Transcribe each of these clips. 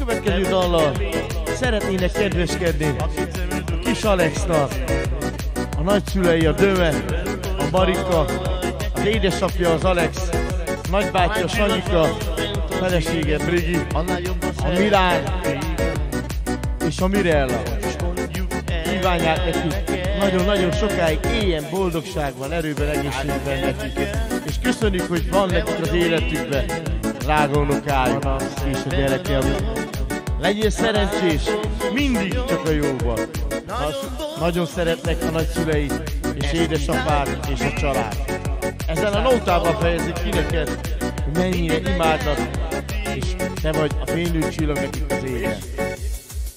következő dallal szeretnének kedveskedni a kis Alexnak, a nagyszülei, a Döme, a Marika, az édesapja az Alex, a nagybátyja Sanyika, a felesége Brigi, a Milán és a Mirella. Kívánják nekik nagyon-nagyon sokáig éljen boldogságban, erőben, egészségben nekik. És köszönjük, hogy van nekik az életükben drága unokájuk és a gyerekem. Legyél szerencsés, mindig csak a jóban. Nagyon szeretnek a nagyszüleid és édesapád és a család. Ezzel a nótával fejezik ki neked, hogy mennyire imádnak, és te vagy a fénylő csillag nekik az égen.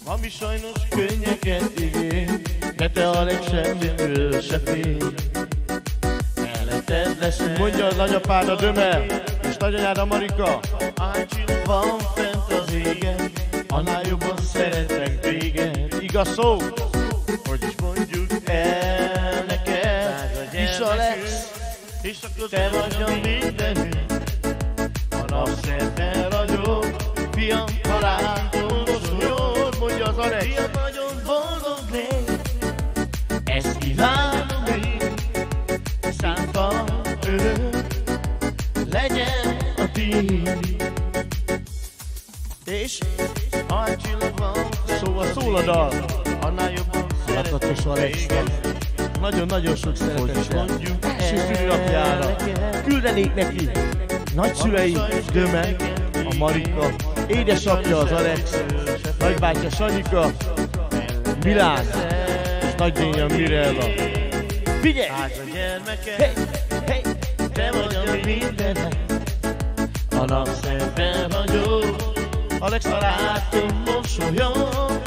Ami sajnos könnyeket ígér, de te a legsemmitől se fél. Melletted leszünk, mondja az nagyapád a Döme, és nagyanyád a Marika. Van fent az égen, annál jobban szeretek téged. Igaz szó? Hogy is mondjuk el neked, kis Alex, te vagy a mindenünk. A napszerte ragyog, fiam, haláltól mosolyog, mondja az Alex. Fiam, nagyon boldog légy, ezt kívánom én, szántam örök, legyen a tiéd. És a csillag van, szóval szól a dal, annál jobban lakatos Alexnek. Nagyon-nagyon sok szeretettel első szülinapjára küldenék neki nagyszülei Döme, a Marika, édesapja az Alex, nagybátyja Sanyika, Milán és nagynénje Mirella. Figyelj! Hey, hey, te vagy a mindenem, a napszemben vagyok, Alex a látom mosolyog,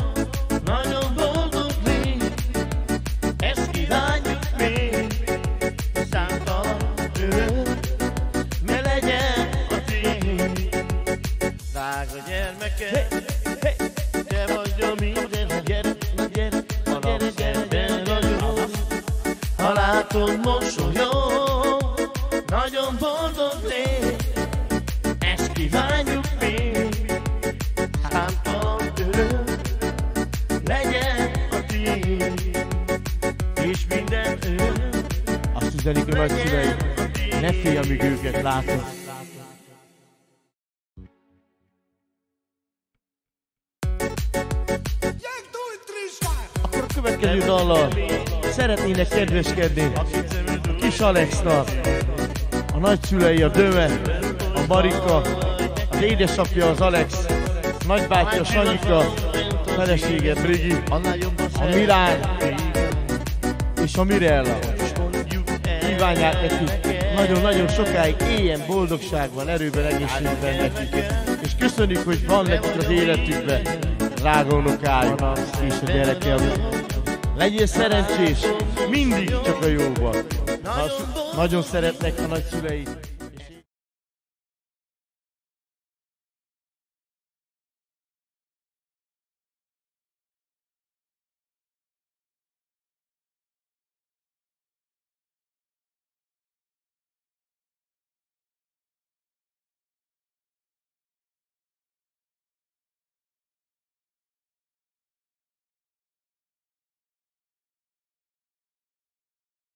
nagyon boldog légy, ezt kívánjuk még, szántam örök, ne legyen a tiéd. Drága gyermeke, hey, hey, te vagy a minden, gyere, a napszemben vagyok, ha látod mosolyog, nagyon boldog légy, ezt kívánjuk még, szántam örök, legyen a tiéd, és minden örök. Azt üzenik a nagyszülei, ne félj, amíg őket látod. Akkor a következő dallal szeretnének kedveskedni a kis Alexnak, a nagyszülei, a Döme, a Marika, az édesapja az Alex, a nagybátyja Sanyika, a felesége Brigi, a Milán és a Mirella. Kívánják nekik nagyon-nagyon sokáig éljen boldogságban, erőben, egészségben nekik. És köszönjük, hogy van nekik az életükben drága unokájuk és a gyerekem. Legyél szerencsés, mindig csak a jóban. Nagyon szeretnek a nagyszüleid.